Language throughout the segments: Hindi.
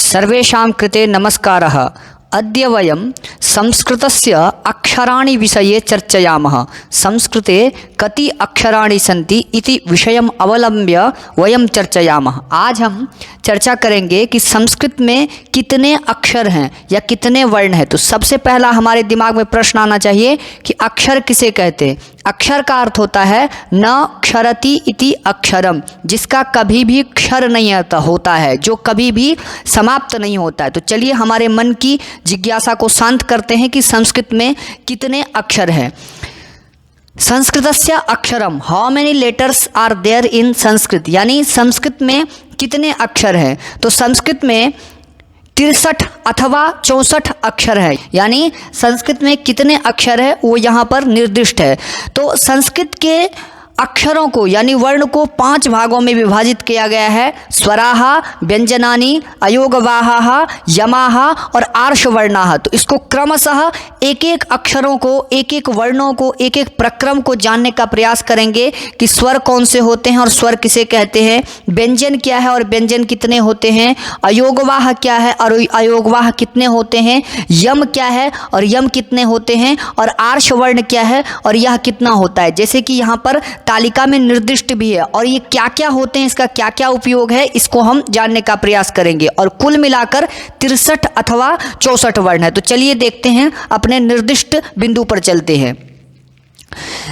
सर्वेषां कृते नमस्कारः। अद्य वयं संस्कृतस्य अक्षराणि विषये चर्चयामः। संस्कृते कति अक्षराणि सन्ति इति विषयम् अवलंब्य वयं चर्चयामः। आज हम चर्चा करेंगे कि संस्कृत में कितने अक्षर हैं या कितने वर्ण हैं। तो सबसे पहला हमारे दिमाग में प्रश्न आना चाहिए कि अक्षर किसे कहते हैं। अक्षर का अर्थ होता है न क्षरति इति अक्षरम, जिसका कभी भी क्षर नहीं होता है, जो कभी भी समाप्त नहीं होता है। तो चलिए हमारे मन की जिज्ञासा को शांत करते हैं कि संस्कृत में कितने अक्षर हैं। संस्कृतस्य अक्षरम, how many letters are there in Sanskrit, यानी संस्कृत में कितने अक्षर हैं। तो संस्कृत में 63 अथवा 64 अक्षर है, यानी संस्कृत में कितने अक्षर है वो यहाँ पर निर्दिष्ट है। तो संस्कृत के अक्षरों को यानी वर्ण को 5 भागों में विभाजित किया गया है। स्वराः, व्यंजनानि, अयोगवाहाः, यमाः और आर्षवर्णाः। तो इसको क्रमशः एक एक अक्षरों को, एक एक वर्णों को, एक एक प्रक्रम को जानने का प्रयास करेंगे कि स्वर कौन से होते हैं और स्वर किसे कहते हैं, व्यंजन क्या है और व्यंजन कितने होते हैं, अयोगवाह क्या है और अयोगवाह कितने होते हैं, यम क्या है और यम कितने होते हैं, और आर्षवर्ण क्या है और यह कितना होता है। जैसे कि यहाँ पर तालिका में निर्दिष्ट भी है और ये क्या क्या होते हैं, इसका क्या क्या उपयोग है, इसको हम जानने का प्रयास करेंगे। और कुल मिलाकर 63 अथवा 64 वर्ण है। तो चलिए देखते हैं, अपने निर्दिष्ट बिंदु पर चलते हैं।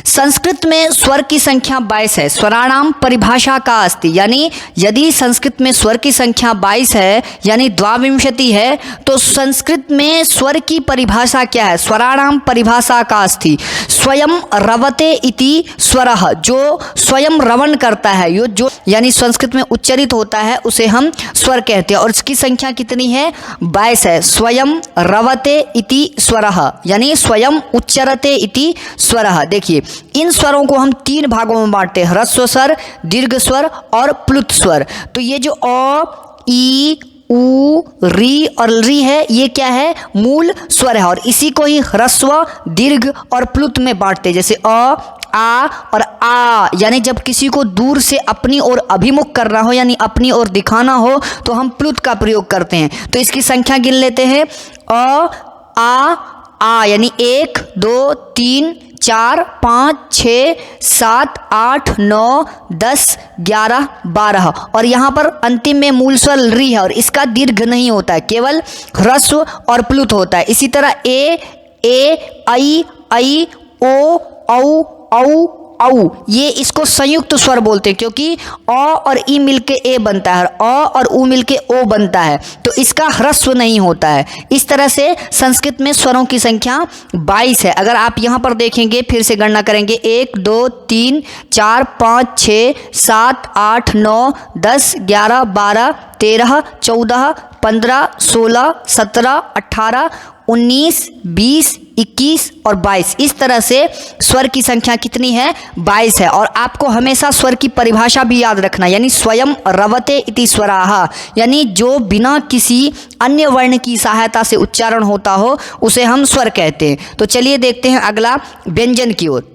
संस्कृत में स्वर की संख्या 22 है। स्वराणाम परिभाषा का अस्ति, यानी यदि संस्कृत में स्वर की संख्या 22 है यानी 22 है, तो संस्कृत में स्वर की परिभाषा क्या है। स्वराणाम परिभाषा का अस्ति स्वयं रवते इति स्वरः, जो स्वयं रवन करता है, यो जो यानी संस्कृत में उच्चरित होता है उसे हम स्वर कहते हैं। और इसकी संख्या कितनी है, 22 है। स्वयं रवते इति स्वरः, यानी स्वयं उच्चरते इति स्वरः। देखिए इन स्वरों को हम 3 भागों में बांटते हैं, ह्रस्व स्वर, दीर्घ स्वर और प्लुत स्वर। तो ये जो अ, ई, उ, री और री है, ये क्या है, मूल स्वर है और इसी को ही ह्रस्व, दीर्घ और प्लुत में बांटते हैं। जैसे अ, आ और आ, यानी जब किसी को दूर से अपनी ओर अभिमुख करना हो यानी अपनी ओर दिखाना हो तो हम प्लुत का प्रयोग करते हैं। तो इसकी संख्या गिन लेते हैं। अ, आ यानी 1 2 3 4 5 6 7 8 9 10 11 12 और यहाँ पर अंतिम में मूल स्वर री है और इसका दीर्घ नहीं होता है, केवल ह्रस्व और प्लुत होता है। इसी तरह ए ऐ ओ औ औ, ये इसको संयुक्त स्वर बोलते हैं क्योंकि अ और ई मिलके ए बनता है और अ और उ मिलके ओ बनता है, तो इसका ह्रस्व नहीं होता है। इस तरह से संस्कृत में स्वरों की संख्या 22 है। अगर आप यहाँ पर देखेंगे, फिर से गणना करेंगे, 1 2 3 4 5 6 7 8 9 10 11 12 13 14 15 16 17 18 19 20 21 और 22। इस तरह से स्वर की संख्या कितनी है, 22 है। और आपको हमेशा स्वर की परिभाषा भी याद रखना, यानी स्वयं रवते इति स्वराः, यानी जो बिना किसी अन्य वर्ण की सहायता से उच्चारण होता हो उसे हम स्वर कहते हैं। तो चलिए देखते हैं अगला व्यंजन की ओर।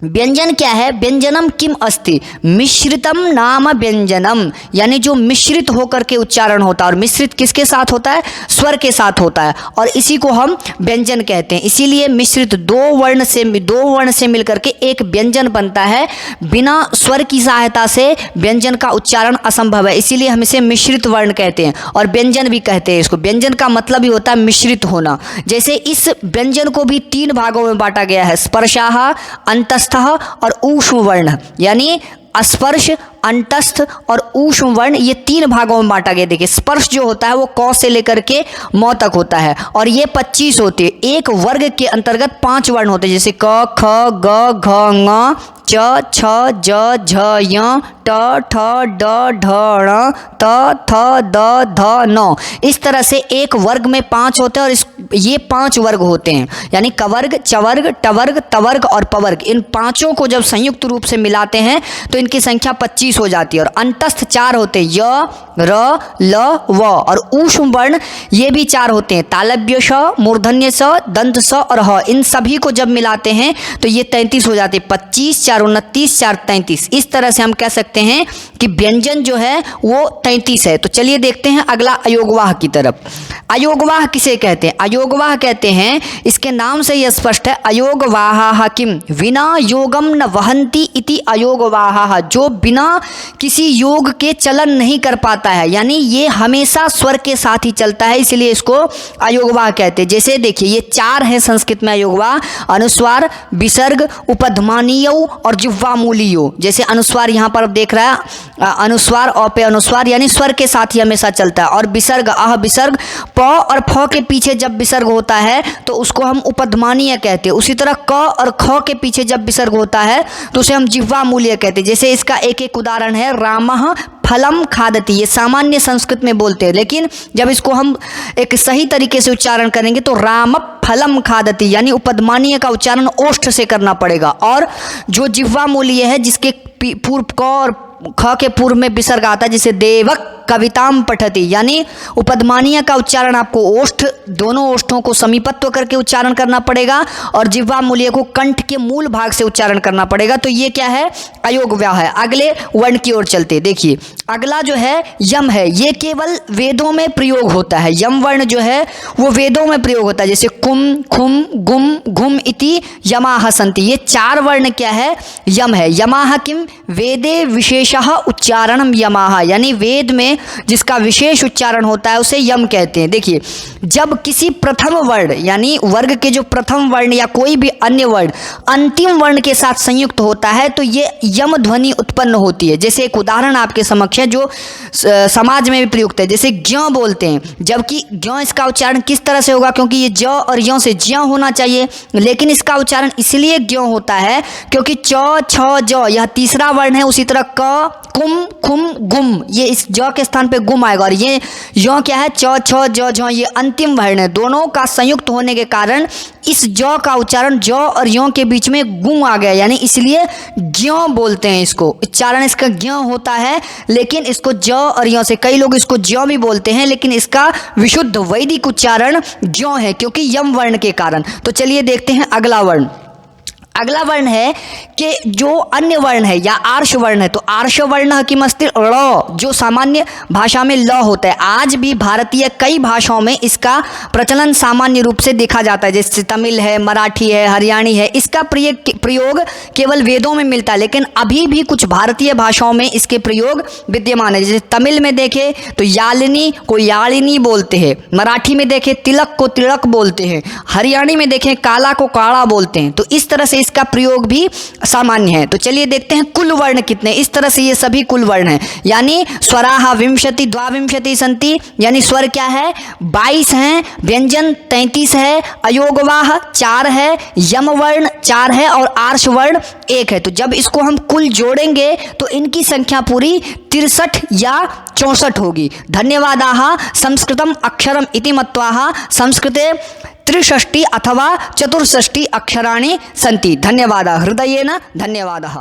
व्यंजन क्या है, व्यंजनम किम अस्ति, मिश्रितम नाम व्यंजनम, यानी जो मिश्रित होकर के उच्चारण होता है। और मिश्रित किसके साथ होता है, स्वर के साथ होता है और इसी को हम व्यंजन कहते हैं। इसीलिए मिश्रित दो वर्ण से मिलकर के एक व्यंजन बनता है। बिना स्वर की सहायता से व्यंजन का उच्चारण असंभव है, इसीलिए हम इसे मिश्रित वर्ण कहते हैं और व्यंजन भी कहते हैं इसको। व्यंजन का मतलब ही होता है मिश्रित होना। जैसे इस व्यंजन को भी 3 भागों में बांटा गया है, स्पर्शाः, अंतस्थ और ऊष्म वर्ण, यानी स्पर्श, अंतस्थ और ऊष्म वर्ण, ये 3 भागों में बांटा गया। देखिए स्पर्श जो होता है वो क से लेकर के म तक होता है और ये 25 होते हैं। एक वर्ग के अंतर्गत 5 वर्ण होते हैं, जैसे क ख ग घ ङ च छ ज झ य ट ठ ड ढ ण त थ द ध न। इस तरह से एक वर्ग में 5 होते हैं और ये 5 वर्ग होते हैं, यानी कवर्ग, चवर्ग, टवर्ग, तवर्ग और पवर्ग। इन पांचों को जब संयुक्त रूप से मिलाते हैं तो इनकी संख्या 25 हो जाती है। और अंतस्थ 4 होते हैं, य, र, ल, व। और ऊष्म वर्ण ये भी 4 होते हैं, तालव्य श, मूर्धन्य स, दंत स और ह। इन सभी को जब मिलाते हैं तो ये 33 हो जाते हैं। 25, 4, 29, 4, 33। इस तरह से हम कह सकते हैं कि व्यंजन जो है वो 33 है। तो चलिए देखते हैं अगला अयोगवाह की तरफ। अयोगवाह किसे कहते हैं? अयोगवाह कहते हैं, इसके नाम से यह स्पष्ट है, अयोगवाहा किम विना योगम न वहंती इति अयोगवाहा, जो बिना किसी योग के चलन नहीं कर पाता है, यानी ये हमेशा स्वर के साथ ही चलता है, इसलिए इसको अयोगवाह कहते हैं। जैसे देखिए ये 4 है संस्कृत में अयोगवाह, अनुस्वार, विसर्ग, उपध्मानीय और जिह्वामूलीय। जैसे अनुस्वार यहाँ पर देख रहा है, अनुस्वार औ पे अनुस्वार यानी स्वर के साथ ही हमेशा चलता है। और विसर्ग, अह विसर्ग, प और फ के पीछे जब विसर्ग होता है तो उसको हम उपध्मानीय कहते हैं। उसी तरह क और ख के पीछे जब विसर्ग होता है तो उसे हम जिह्वामूलीय कहते हैं। जैसे इसका एक एक उदाहरण है, रामः फलम खादति। ये सामान्य संस्कृत में बोलते हैं, लेकिन जब इसको हम एक सही तरीके से उच्चारण करेंगे तो राम फलम खादति, यानी उपध्मानीय का उच्चारण ओष्ठ से करना पड़ेगा। और जो जिह्वामूलीय है, जिसके पूर्व क और ख के पूर्व में विसर्ग आता है, जिसे देवक कविताम पठति, यानी उपध्मानीय का उच्चारण आपको ओष्ठ, दोनों ओष्ठों को समीपत्व करके उच्चारण करना पड़ेगा और जिह्वामूलीय को कंठ के मूल भाग से उच्चारण करना पड़ेगा। तो ये क्या है? अयोगव्याह है। अगले वर्ण की ओर चलते देखिए, अगला जो है यम है। ये केवल वेदों में प्रयोग होता है। यम वर्ण जो है वो वेदों में प्रयोग होता है, जैसे कुम, खुम, गुम, घुम इति यमाह सन्ति। ये 4 वर्ण क्या है? यम है। यमाह किम वेदे विशेषः उच्चारणम यमाह, यानी वेद में जिसका विशेष उच्चारण होता है उसे यम कहते हैं। देखिए, जब किसी प्रथम वर्ण यानी वर्ग के जो प्रथम वर्ण या कोई भी अन्य वर्ण अंतिम वर्ण के साथ संयुक्त होता है तो ये यम ध्वनि उत्पन्न होती है। जैसे एक उदाहरण आपके समक्ष है जो समाज में भी प्रयुक्त है, जैसे ज्यों बोलते हैं, जबकि ज्यों इसका उच्चारण किस तरह से होगा? क्योंकि ये ज्यों और यों से ज्यों होना चाहिए, लेकिन इसका उच्चारण इसलिए ज्यों होता है क्योंकि च, छ, ज यह तीसरा वर्ण है। उसी तरह क, कुम, खुम, गुम, ये इस ज के स्थान पे गुम आएगा। और ये यों क्या है? च, छ, ज, झ, ये अंतिम वर्ण है। दोनों का संयुक्त होने के कारण इस ज का उच्चारण ज और यों के बीच में गुम आ गया, यानी इसलिए ज्यों बोलते हैं। इसको उच्चारण इसका ज्यों होता है, लेकिन इसको ज और यों से, कई लोग इसको ज्यों भी बोलते हैं, लेकिन इसका विशुद्ध वैदिक उच्चारण ज्यों है क्योंकि यम वर्ण के कारण। तो चलिए देखते हैं अगला वर्ण। अगला वर्ण है कि जो अन्य वर्ण है या आर्ष वर्ण है, तो आर्ष वर्ण किमस्ति ळ, जो सामान्य भाषा में ल होता है। आज भी भारतीय कई भाषाओं में इसका प्रचलन सामान्य रूप से देखा जाता है, जैसे तमिल है, मराठी है, हरियाणी है। इसका प्रयोग केवल वेदों में मिलता है, लेकिन अभी भी कुछ भारतीय भाषाओं में इसके प्रयोग विद्यमान है। जैसे तमिल में देखें तो यालिनी को यालिनी बोलते हैं, मराठी में देखें तिलक को तिलक बोलते हैं, हरियाणी में देखें काला को काला बोलते हैं। तो इस तरह से इसका प्रयोग भी सामान्य है। तो चलिए देखते हैं कुल वर्ण कितने। इस तरह से ये सभी कुल वर्ण हैं, यानी स्वराः विंशति द्वाविंशति सन्ति, यानी स्वर क्या है? 22 हैं, व्यंजन 33 है, अयोगवाह 4 है, यम वर्ण 4 है और आर्ष वर्ण 1 है। तो जब इसको हम कुल जोड़ेंगे तो इनकी संख्या पूरी 63 या 64 होगी। धन्यवादाः। संस्कृतम अक्षरम इति मत्वा संस्कृते 63 अथवा 64 अक्षराणि सन्ति। धन्यवादः। हृदयेन धन्यवादः।